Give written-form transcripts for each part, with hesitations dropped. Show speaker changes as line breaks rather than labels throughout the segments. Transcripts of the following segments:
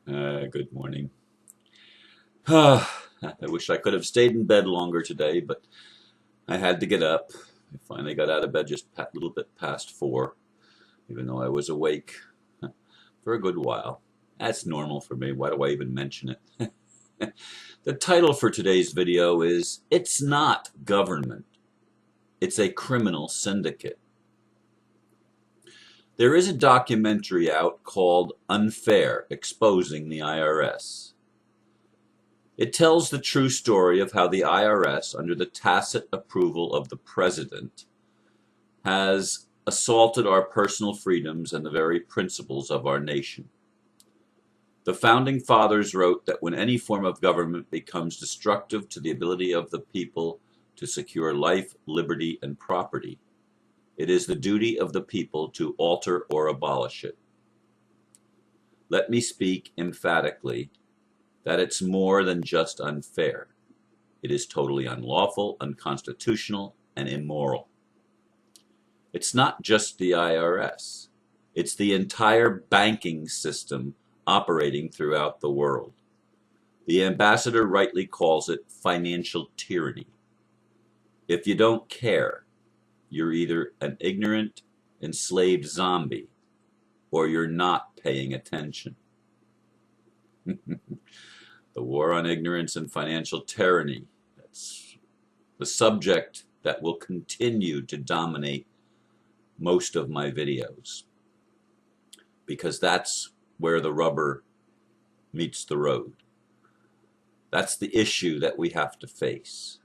Good morning. I wish I could have stayed in bed longer today, but I had to get up. I finally got out of bed just a little bit past 4, even though I was awake for a good while. That's normal for me. Why do I even mention it? The title for today's video is It's Not Government. It's a Criminal Syndicate. There is a documentary out called Unfair: Exposing the IRS. It tells the true story of how the IRS, under the tacit approval of the president, has assaulted our personal freedoms and the very principles of our nation. The founding fathers wrote that when any form of government becomes destructive to the ability of the people to secure life, liberty, and property, it is the duty of the people to alter or abolish it. Let me speak emphatically that it's more than just unfair. It is totally unlawful, unconstitutional, and immoral. It's not just the IRS. It's the entire banking system operating throughout the world. The ambassador rightly calls it financial tyranny. If you don't care, you're either an ignorant, enslaved zombie, or you're not paying attention. The war on ignorance and financial tyranny, that's the subject that will continue to dominate most of my videos, because that's where the rubber meets the road. That's the issue that we have to face.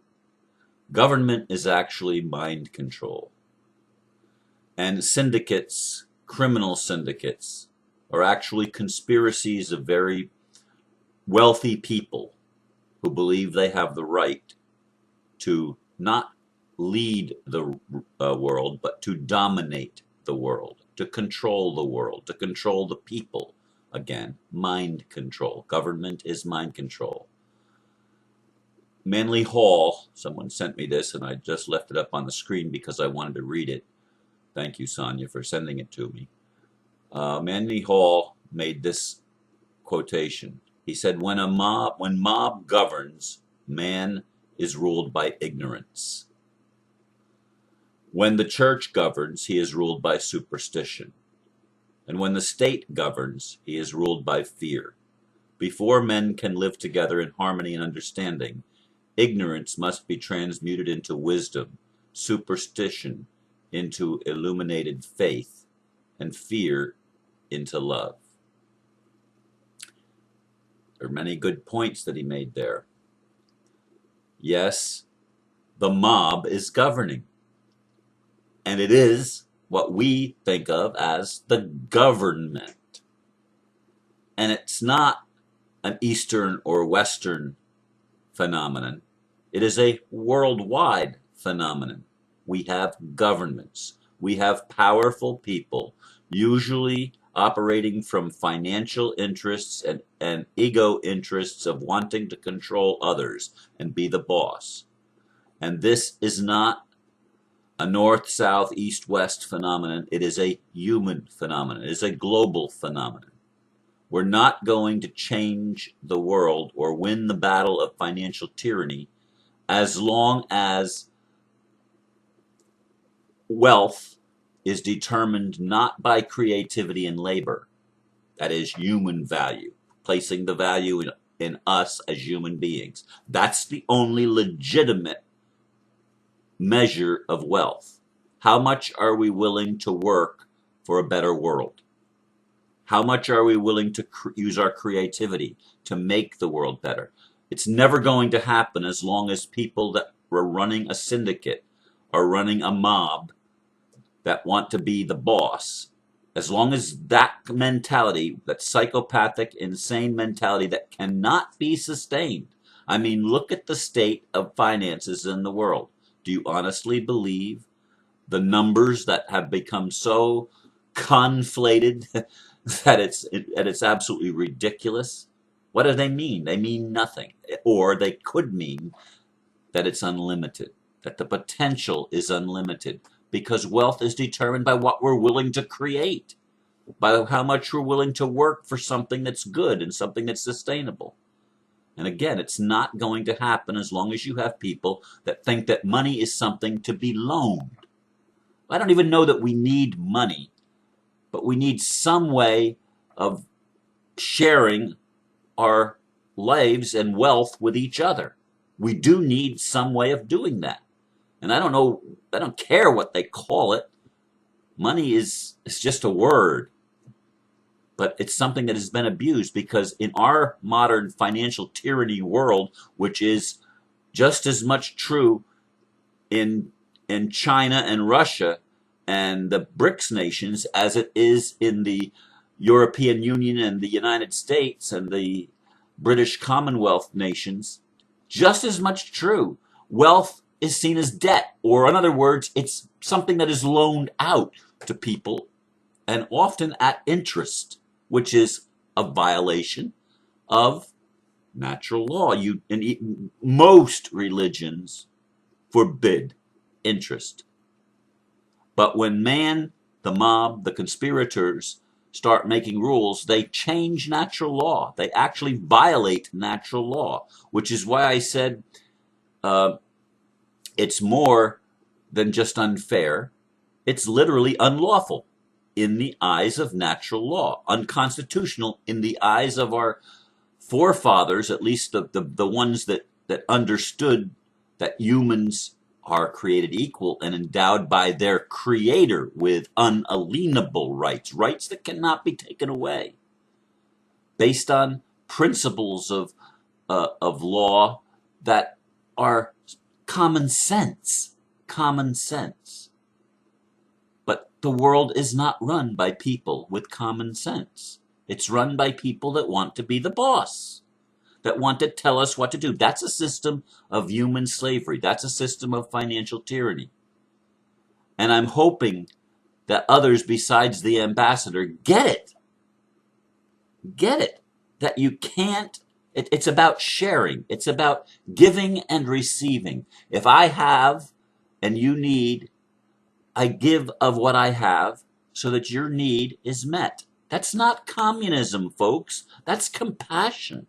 Government is actually mind control. And syndicates, criminal syndicates, are actually conspiracies of very wealthy people who believe they have the right to not lead the world, but to dominate the world, to control the world, to control the people. Again, mind control. Government is mind control. Manly Hall, someone sent me this and I just left it up on the screen because I wanted to read it. Thank you, Sonia, for sending it to me. Manly Hall made this quotation. He said, when mob governs, man is ruled by ignorance. When the church governs, he is ruled by superstition. And when the state governs, he is ruled by fear. Before men can live together in harmony and understanding, ignorance must be transmuted into wisdom, superstition into illuminated faith, and fear into love. There are many good points that he made there. Yes, the mob is governing. And it is what we think of as the government. And it's not an Eastern or Western phenomenon. It is a worldwide phenomenon. We have governments. We have powerful people, usually operating from financial interests and ego interests of wanting to control others and be the boss. And this is not a north, south, east, west phenomenon. It is a human phenomenon. It is a global phenomenon. We're not going to change the world or win the battle of financial tyranny as long as wealth is determined not by creativity and labor, that is human value, placing the value in us as human beings. That's the only legitimate measure of wealth. How much are we willing to work for a better world? How much are we willing to use our creativity to make the world better? It's never going to happen as long as people that are running a syndicate are running a mob that want to be the boss. As long as that mentality, that psychopathic, insane mentality that cannot be sustained. I mean, look at the state of finances in the world. Do you honestly believe the numbers that have become so conflated that it's absolutely ridiculous? What do they mean? They mean nothing. Or they could mean that it's unlimited, that the potential is unlimited, because wealth is determined by what we're willing to create. by how much we're willing to work for something that's good and something that's sustainable. And again, it's not going to happen as long as you have people that think that money is something to be loaned. I don't even know that we need money, but we need some way of sharing our lives and wealth with each other. We do need some way of doing that. And I don't care what they call it. Money is just a word, but it's something that has been abused, because in our modern financial tyranny world, which is just as much true in China and Russia and the BRICS nations as it is in the European Union and the United States and the British Commonwealth nations, just as much true. Wealth is seen as debt, or in other words, it's something that is loaned out to people, and often at interest, which is a violation of natural law. Most religions forbid interest. But when man, the mob, the conspirators start making rules, they change natural law. They actually violate natural law, which is why I said it's more than just unfair. It's literally unlawful in the eyes of natural law, unconstitutional in the eyes of our forefathers, at least the ones that understood that humans are created equal and endowed by their creator with unalienable rights, rights that cannot be taken away, based on principles of law that are common sense. Common sense. But the world is not run by people with common sense. It's run by people that want to be the boss, that want to tell us what to do. That's a system of human slavery. That's a system of financial tyranny. And I'm hoping that others besides the ambassador get it. Get it. That you can't, it's about sharing. It's about giving and receiving. If I have and you need, I give of what I have so that your need is met. That's not communism, folks. That's compassion.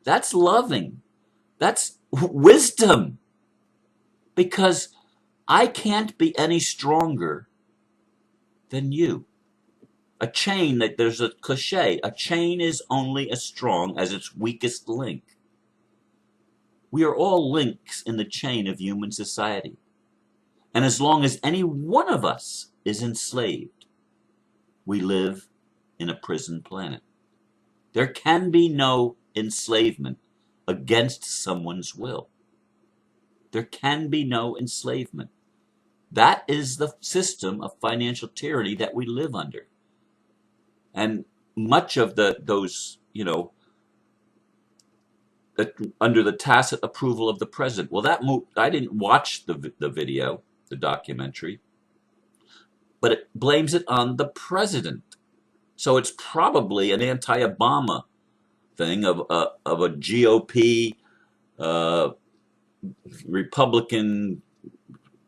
That's loving. That's wisdom. Because I can't be any stronger than you. A chain, that there's a cliche, a chain is only as strong as its weakest link. We are all links in the chain of human society. And as long as any one of us is enslaved, we live in a prison planet. There can be no enslavement against someone's will. There can be no enslavement. That is the system of financial tyranny that we live under. And much of those, under the tacit approval of the president. Well, I didn't watch the video, the documentary, but it blames it on the president. So it's probably an anti-Obama thing of a GOP, Republican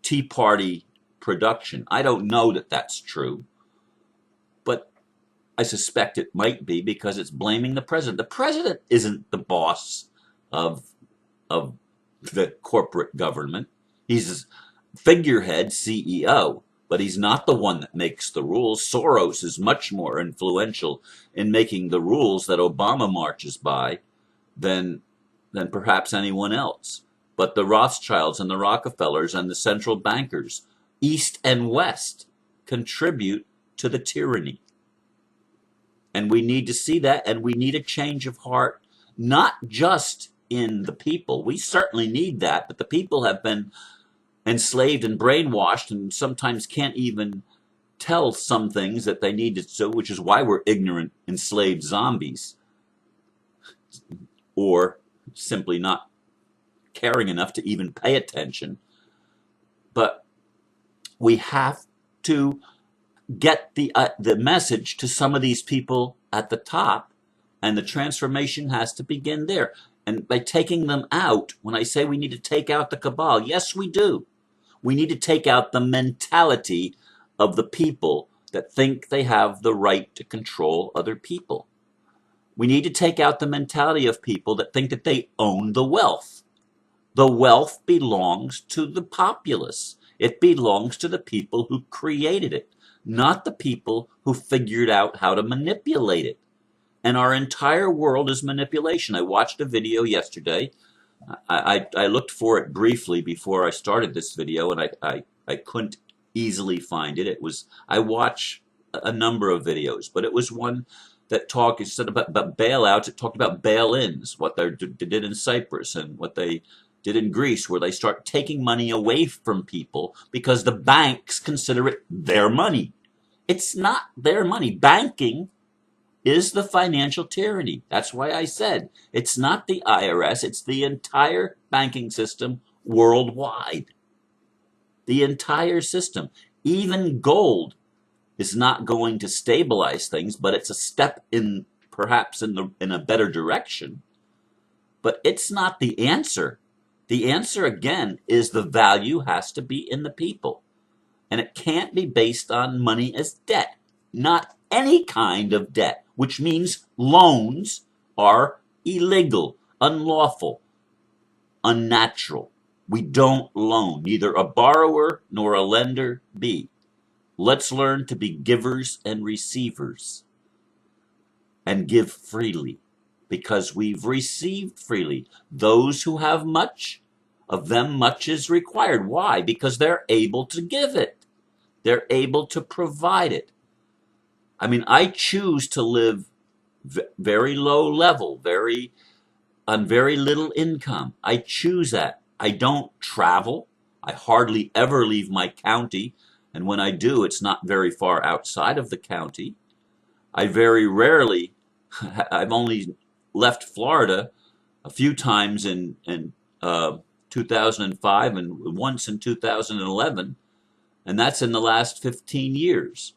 Tea Party production. I don't know that that's true, but I suspect it might be, because it's blaming the president. The president isn't the boss of the corporate government. He's a figurehead CEO. But he's not the one that makes the rules. Soros is much more influential in making the rules that Obama marches by than perhaps anyone else. But the Rothschilds and the Rockefellers and the central bankers, East and West, contribute to the tyranny. And we need to see that, and we need a change of heart, not just in the people. We certainly need that, but the people have been enslaved and brainwashed, and sometimes can't even tell some things that they need to do, which is why we're ignorant, enslaved zombies, or simply not caring enough to even pay attention. But we have to get the message to some of these people at the top, and the transformation has to begin there. And by taking them out, when I say we need to take out the cabal, yes, we do. We need to take out the mentality of the people that think they have the right to control other people. We need to take out the mentality of people that think that they own the wealth. The wealth belongs to the populace. It belongs to the people who created it, not the people who figured out how to manipulate it. And our entire world is manipulation. I watched a video yesterday. I looked for it briefly before I started this video, and I couldn't easily find it. I watch a number of videos, but it was one that talked, instead about bailouts, it talked about bail-ins, what they did in Cyprus and what they did in Greece, where they start taking money away from people because the banks consider it their money. It's not their money. Banking is the financial tyranny. That's why I said it's not the IRS, it's the entire banking system worldwide. The entire system. Even gold is not going to stabilize things, but it's a step in, perhaps in a better direction. But it's not the answer. The answer, again, is the value has to be in the people. And it can't be based on money as debt. Not any kind of debt, which means loans are illegal, unlawful, unnatural. We don't loan, neither a borrower nor a lender be. Let's learn to be givers and receivers and give freely, because we've received freely. Those who have much, of them much is required. Why? Because they're able to give it. They're able to provide it. I mean, I choose to live very low level, on very little income. I choose that. I don't travel. I hardly ever leave my county. And when I do, it's not very far outside of the county. I very rarely, I've only left Florida a few times in 2005 and once in 2011, and that's in the last 15 years.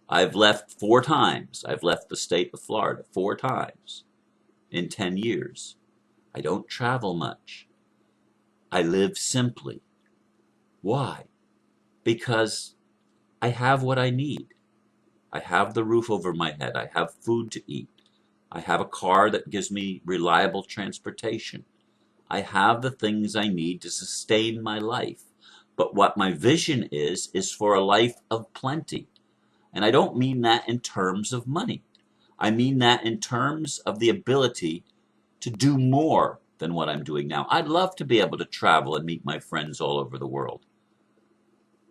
I've left 4 times. I've left the state of Florida 4 times in 10 years. I don't travel much. I live simply. Why? Because I have what I need. I have the roof over my head. I have food to eat. I have a car that gives me reliable transportation. I have the things I need to sustain my life. But what my vision is for a life of plenty. And I don't mean that in terms of money. I mean that in terms of the ability to do more than what I'm doing now. I'd love to be able to travel and meet my friends all over the world.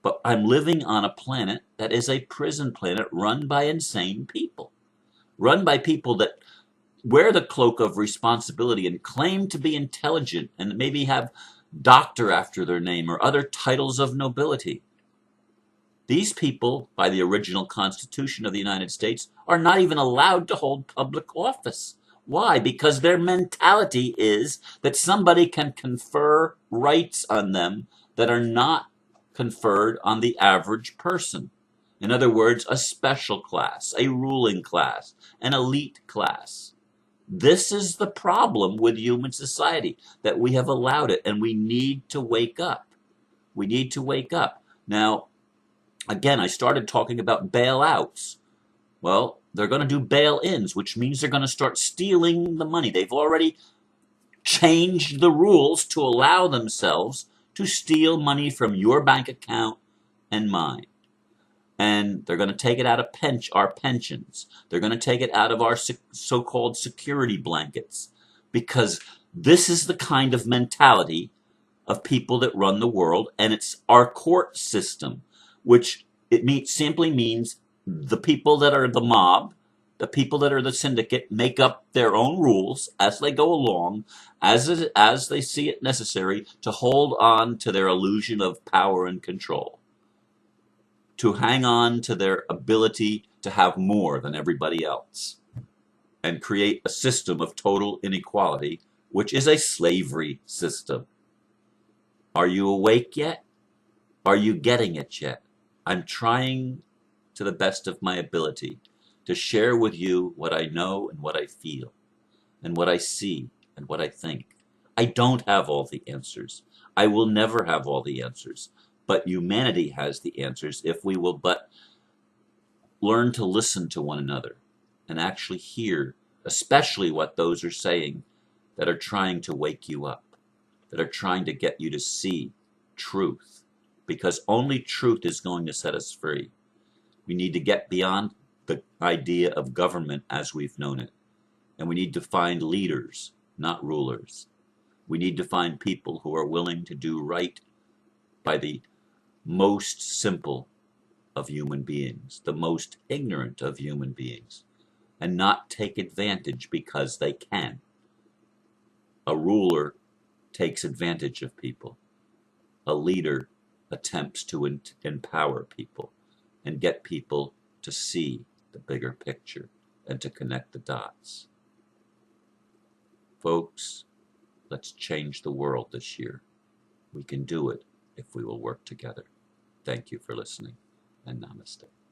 But I'm living on a planet that is a prison planet run by insane people. Run by people that wear the cloak of responsibility and claim to be intelligent and maybe have doctor after their name or other titles of nobility. These people, by the original Constitution of the United States, are not even allowed to hold public office. Why? Because their mentality is that somebody can confer rights on them that are not conferred on the average person. In other words, a special class, a ruling class, an elite class. This is the problem with human society, that we have allowed it, and we need to wake up. We need to wake up. Now, again, I started talking about bailouts. Well, they're going to do bail-ins, which means they're going to start stealing the money. They've already changed the rules to allow themselves to steal money from your bank account and mine. And they're going to take it out of our pensions. They're going to take it out of our so-called security blankets, because this is the kind of mentality of people that run the world, and it's our court system, which simply means the people that are the mob, the people that are the syndicate, make up their own rules as they go along, as they see it necessary to hold on to their illusion of power and control, to hang on to their ability to have more than everybody else, and create a system of total inequality, which is a slavery system. Are you awake yet? Are you getting it yet? I'm trying to the best of my ability to share with you what I know and what I feel and what I see and what I think. I don't have all the answers. I will never have all the answers. But humanity has the answers if we will but learn to listen to one another and actually hear, especially what those are saying that are trying to wake you up, that are trying to get you to see truth, because only truth is going to set us free. We need to get beyond the idea of government as we've known it, and we need to find leaders, not rulers. We need to find people who are willing to do right by the most simple of human beings, the most ignorant of human beings, and not take advantage because they can. A ruler takes advantage of people. A leader attempts to empower people and get people to see the bigger picture and to connect the dots. Folks, let's change the world this year. We can do it if we will work together. Thank you for listening, and namaste.